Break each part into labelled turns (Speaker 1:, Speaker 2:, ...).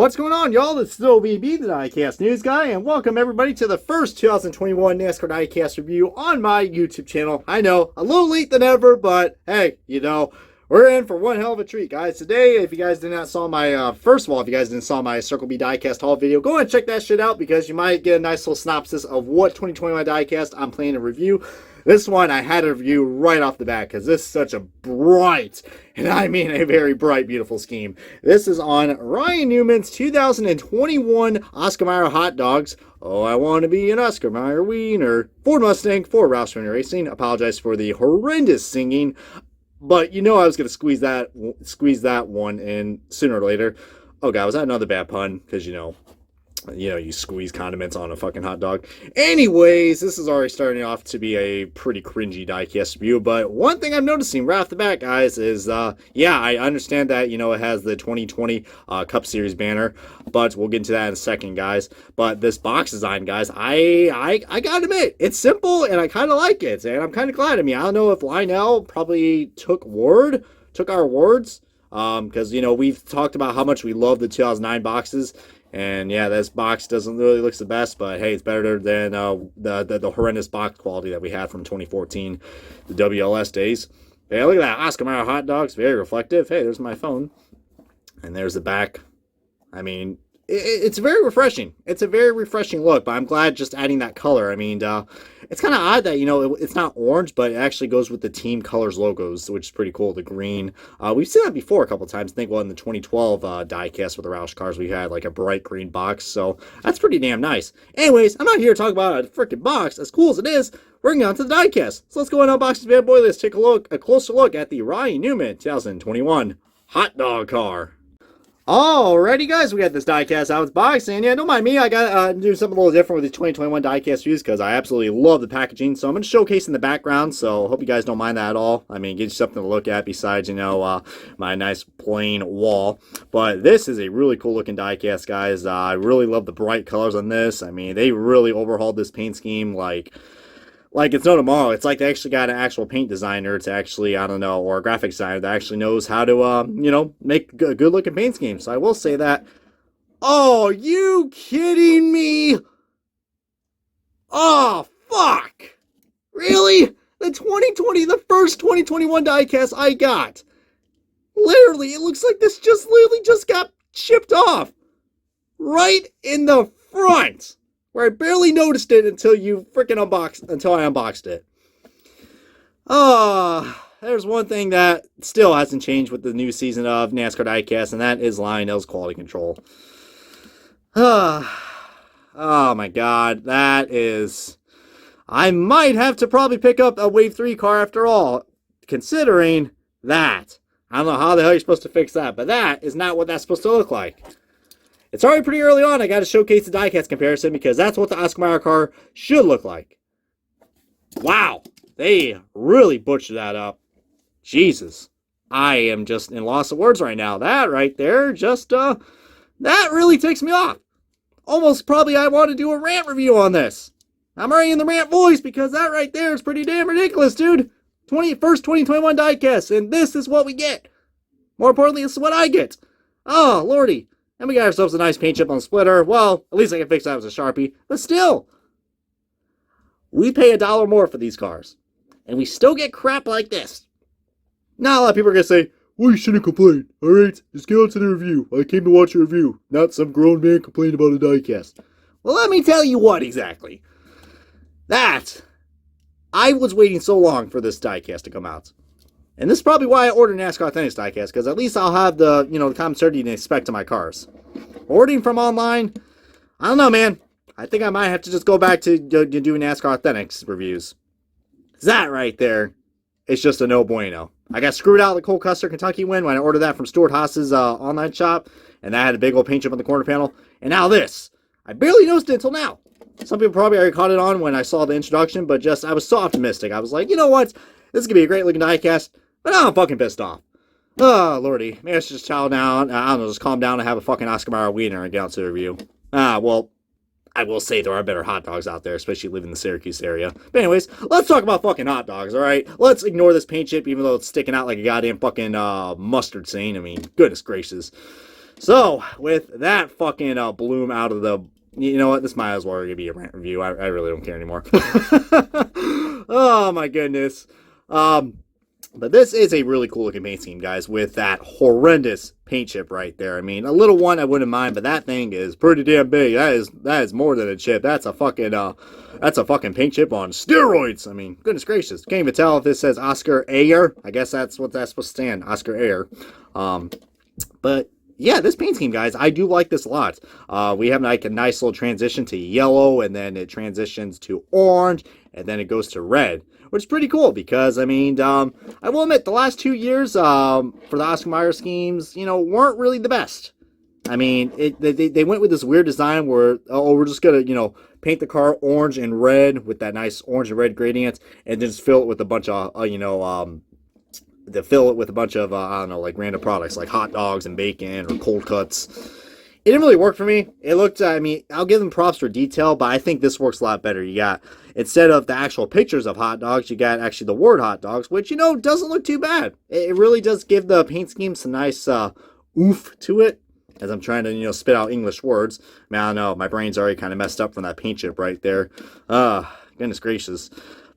Speaker 1: What's going on, y'all? It's still BB, the Diecast News Guy, and welcome everybody to the first 2021 NASCAR Diecast review on my YouTube channel. I know, a little late than ever, but hey, we're in for one hell of a treat, guys. Today, if you guys did not saw my, first of all, if you guys didn't saw my Circle B Diecast haul video, go and check that shit out because you might get a nice little synopsis of what 2021 Diecast I'm planning to review. This one I had to review right off the bat because this is such a bright, and I mean a very bright, beautiful scheme. This is on Ryan Newman's 2021 Oscar Mayer Hot Dogs. Oh, I want to be an Oscar Mayer wiener. Ford Mustang for Roush Jr. Racing. Apologize for the horrendous singing, but you know I was going to squeeze that one in sooner or later. Oh god, was that another bad pun? Because you squeeze condiments on a fucking hot dog. Anyways, this is already starting off to be a pretty cringy diecast review, but one thing I'm noticing right off the bat, guys, is, yeah, I understand that, it has the 2020 Cup Series banner, but we'll get into that in a second, guys. But this box design, guys, I gotta admit, it's simple, and I kind of like it, and I'm kind of glad. I mean, I don't know if Lionel probably took our words, because, we've talked about how much we love the 2009 boxes. And yeah, this box doesn't really look the best, but hey, it's better than the horrendous box quality that we had from 2014, the WLS days. Hey, look at that Oscar Mayer hot dogs, very reflective. Hey, there's my phone, and there's the back. I mean, it's very refreshing. It's a very refreshing look, but I'm glad just adding that color. I mean, it's kind of odd that, it's not orange, but it actually goes with the team colors logos, which is pretty cool, the green. We've seen that before a couple times. I think, in the 2012 diecast with the Roush cars, we had, like, a bright green box, so that's pretty damn nice. Anyways, I'm not here to talk about a freaking box. As cool as it is, we're going on to the diecast. So let's go and unbox this bad boy. Let's take a closer look at the Ryan Newman 2021 hot dog car. Alrighty, guys, we got this diecast out of the box, and yeah, don't mind me, I gotta do something a little different with the 2021 diecast reviews because I absolutely love the packaging, so I'm going to showcase in the background, so hope you guys don't mind that at all. I mean, get you something to look at besides, my nice plain wall. But this is a really cool looking diecast, guys. I really love the bright colors on this. I mean, they really overhauled this paint scheme like it's no tomorrow. It's like they actually got an actual paint designer to actually, or a graphic designer that actually knows how to, make a good-looking paint scheme. So I will say that. Oh, you kidding me? Oh, fuck. Really? The first 2021 diecast I got. Literally, it looks like this literally just got shipped off. Right in the front. Where I barely noticed it until I unboxed it. There's one thing that still hasn't changed with the new season of NASCAR Diecast, and that is Lionel'S quality control. Oh my god, that is... I might have to probably pick up a Wave 3 car after all, considering that. I don't know how the hell you're supposed to fix that, but that is not what that's supposed to look like. It's already pretty early on. I got to showcase the diecast comparison because that's what the Oscar Mayer car should look like. Wow. They really butchered that up. Jesus. I am just in loss of words right now. That right there just, that really takes me off. Almost probably I want to do a rant review on this. I'm already in the rant voice because that right there is pretty damn ridiculous, dude. First 2021 diecast, and this is what we get. More importantly, this is what I get. Oh, lordy. And we got ourselves a nice paint chip on the splitter. Well, at least I can fix that with a Sharpie. But still, we pay $1 more for these cars. And we still get crap like this. Now, a lot of people are going to say, well, you shouldn't complain. Alright, just get on to the review. I came to watch a review, not some grown man complaining about a diecast. Well, let me tell you what exactly. I was waiting so long for this diecast to come out. And this is probably why I ordered NASCAR Authentics diecast, because at least I'll have the, the common certainty to expect to my cars. Ordering from online, I don't know, man. I think I might have to just go back to doing NASCAR Authentics reviews. That right there, it's just a no bueno. I got screwed out of the Cole Custer Kentucky win when I ordered that from Stuart Haas's online shop, and that had a big old paint chip on the corner panel. And now this. I barely noticed it until now. Some people probably already caught it on when I saw the introduction, but I was so optimistic. I was like, you know what? This is going to be a great looking diecast. But now I'm fucking pissed off. Oh, lordy. Maybe I should just chow down. I don't know, just calm down and have a fucking Oscar Mayer wiener and get out to the review. Well, I will say there are better hot dogs out there, especially living in the Syracuse area. But anyways, let's talk about fucking hot dogs, alright? Let's ignore this paint chip, even though it's sticking out like a goddamn fucking mustard stain. I mean, goodness gracious. So, with that fucking bloom out of the... You know what? This might as well be a rant review. I really don't care anymore. Oh, my goodness. But this is a really cool looking paint scheme, guys, with that horrendous paint chip right there. I mean, a little one I wouldn't mind, but that thing is pretty damn big. That is more than a chip. That's a fucking paint chip on steroids. I mean, goodness gracious. Can't even tell if this says Oscar Ayer. I guess that's what that's supposed to stand, Oscar Ayer. But yeah, this paint scheme, guys, I do like this a lot. We have like a nice little transition to yellow, and then it transitions to orange, and then it goes to red, which is pretty cool because, I mean, I will admit the last 2 years for the Oscar Mayer schemes, you know, weren't really the best. I mean, they went with this weird design where, oh, we're just going to, you know, paint the car orange and red with that nice orange and red gradient, and then just fill it with a bunch of, I don't know, like random products like hot dogs and bacon or cold cuts. It didn't really work for me. It looked, I mean, I'll give them props for detail, but I think this works a lot better. You got, instead of the actual pictures of hot dogs, you got actually the word hot dogs, which, you know, doesn't look too bad. It really does give the paint scheme some nice oomph to it, as I'm trying to, you know, spit out English words. I mean, I don't know, my brain's already kind of messed up from that paint chip right there. Goodness gracious.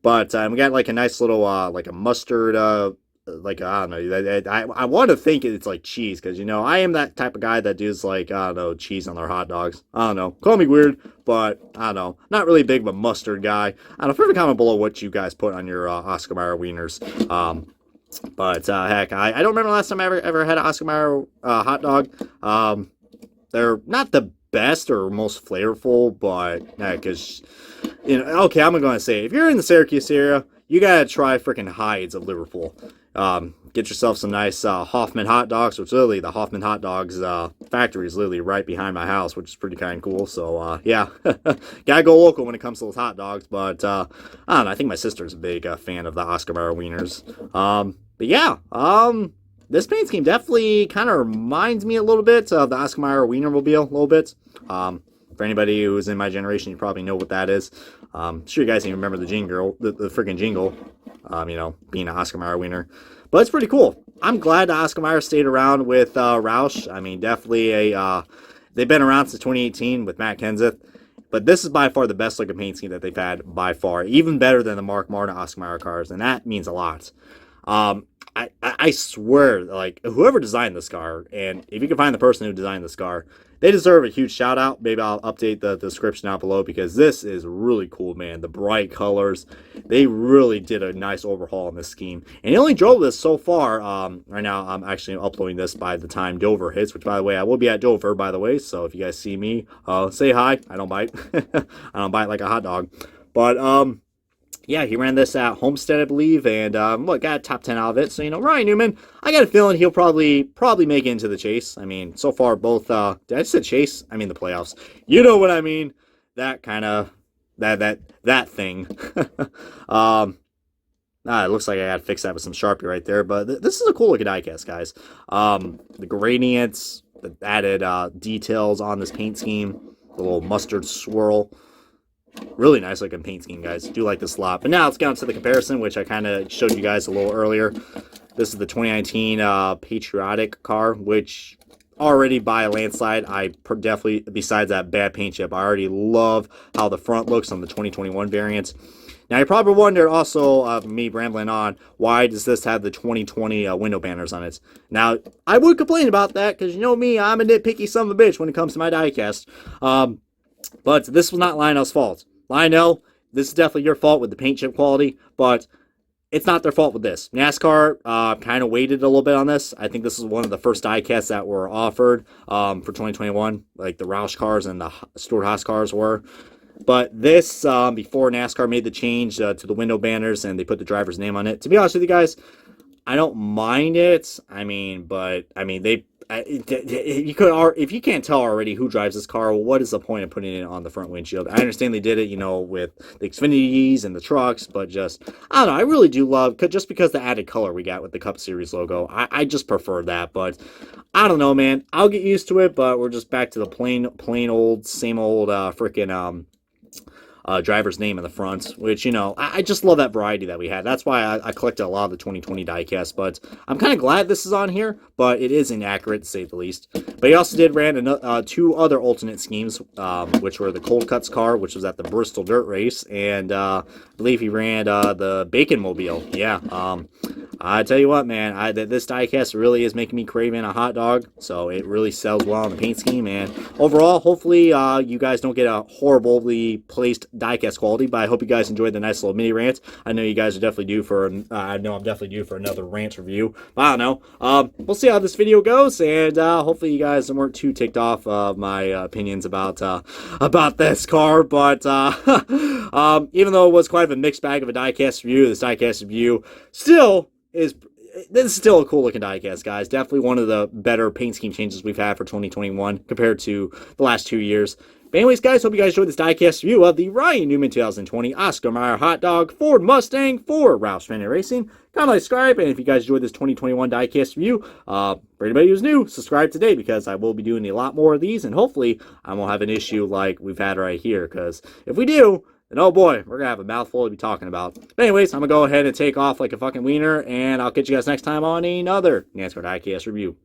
Speaker 1: But we got like a nice little, like a mustard, like, I don't know, I want to think it's like cheese, because, you know, I am that type of guy that does, like, I don't know, cheese on their hot dogs. I don't know, call me weird, but, I don't know, not really big of a mustard guy. I don't know, favorite comment below what you guys put on your Oscar Mayer wieners. But, heck, I don't remember the last time I ever had an Oscar Mayer hot dog. They're not the best or most flavorful, but, heck, because, you know, okay, I'm going to say, if you're in the Syracuse area, you gotta try freaking Hyde's of Liverpool. Get yourself some nice Hoffman hot dogs, which literally the Hoffman hot dogs factory is literally right behind my house, which is pretty kind of cool. So yeah, gotta go local when it comes to those hot dogs. But I don't know, I think my sister's a big fan of the Oscar Mayer wieners. But yeah, this paint scheme definitely kind of reminds me a little bit of the Oscar Mayer Wienermobile, a little bit. For anybody who's in my generation, you probably know what that is. I'm sure you guys even remember the jingle, the freaking jingle, you know, being an Oscar Mayer wiener. But it's pretty cool. I'm glad that Oscar Mayer stayed around with Roush. I mean, definitely they've been around since 2018 with Matt Kenseth. But this is by far the best looking paint scheme that they've had by far. Even better than the Mark Martin Oscar Mayer cars. And that means a lot. I swear, like, whoever designed this car, and if you can find the person who designed this car, they deserve a huge shout out. Maybe I'll update the description down below, because this is really cool, man. The bright colors, they really did a nice overhaul in this scheme. And he only drove this so far. Right now, I'm actually uploading this by the time Dover hits, which, by the way, I will be at Dover, by the way. So if you guys see me, say hi. I don't bite. I don't bite like a hot dog. But, yeah, he ran this at Homestead, I believe, and look, got a top 10 out of it. So, you know, Ryan Newman, I got a feeling he'll probably make it into the chase. I mean, so far both, did I say chase? I mean the playoffs. You know what I mean? That kind of, that thing. It looks like I got to fix that with some Sharpie right there, but this is a cool looking diecast, guys. The gradients, the added details on this paint scheme, the little mustard swirl. Really nice looking paint scheme, guys. Do like this a lot. But now let's get on to the comparison, which I kind of showed you guys a little earlier. This is the 2019 Patriotic car, which already by a landslide, I definitely, besides that bad paint chip, I already love how the front looks on the 2021 variants. Now, you probably wonder also, me rambling on, why does this have the 2020 window banners on it? Now, I would complain about that, because you know me, I'm a nitpicky son of a bitch when it comes to my diecast. But this was not Lionel's fault. Lionel, this is definitely your fault with the paint chip quality, but it's not their fault with this. NASCAR kind of waited a little bit on this. I think this is one of the first diecasts that were offered for 2021, like the Roush cars and the Stewart Haas cars were. But this, before NASCAR made the change to the window banners and they put the driver's name on it, to be honest with you guys, I don't mind it. I mean, you could, if you can't tell already who drives this car, well, what is the point of putting it on the front windshield? I understand they did it, you know, with the Xfinities and the trucks, but just, I don't know, I really do love, just because the added color we got with the Cup Series logo, I just prefer that, but I don't know, man, I'll get used to it, but we're just back to the plain old, same old, freaking, driver's name in the front, which, you know, I just love that variety that we had. That's why I collected a lot of the 2020 diecast, but I'm kind of glad this is on here, but it is inaccurate to say the least. But he also did ran two other alternate schemes, which were the Cold Cuts car, which was at the Bristol Dirt Race, and I believe he ran the Bacon Mobile. Yeah, I tell you what, man, this diecast really is making me craving a hot dog, so it really sells well on the paint scheme, and overall, hopefully, you guys don't get a horribly placed diecast quality, but I hope you guys enjoyed the nice little mini rant. I know you guys are definitely due for, I know I'm definitely due for another rant review, but I don't know. We'll see how this video goes, and hopefully you guys weren't too ticked off of my opinions about this car, but even though it was quite of a mixed bag of a diecast review, this diecast review still is... This is still a cool looking diecast, guys. Definitely one of the better paint scheme changes we've had for 2021 compared to the last 2 years. But anyways, guys, hope you guys enjoyed this diecast review of the Ryan Newman 2020 Oscar Mayer Hot Dog Ford Mustang for Roush Fender Racing. Comment, subscribe, and if you guys enjoyed this 2021 diecast review, for anybody who's new, subscribe today because I will be doing a lot more of these, and hopefully I won't have an issue like we've had right here, because if we do, and oh boy, we're going to have a mouthful to be talking about. But anyways, I'm going to go ahead and take off like a fucking wiener, and I'll catch you guys next time on another NASCAR Diecast review.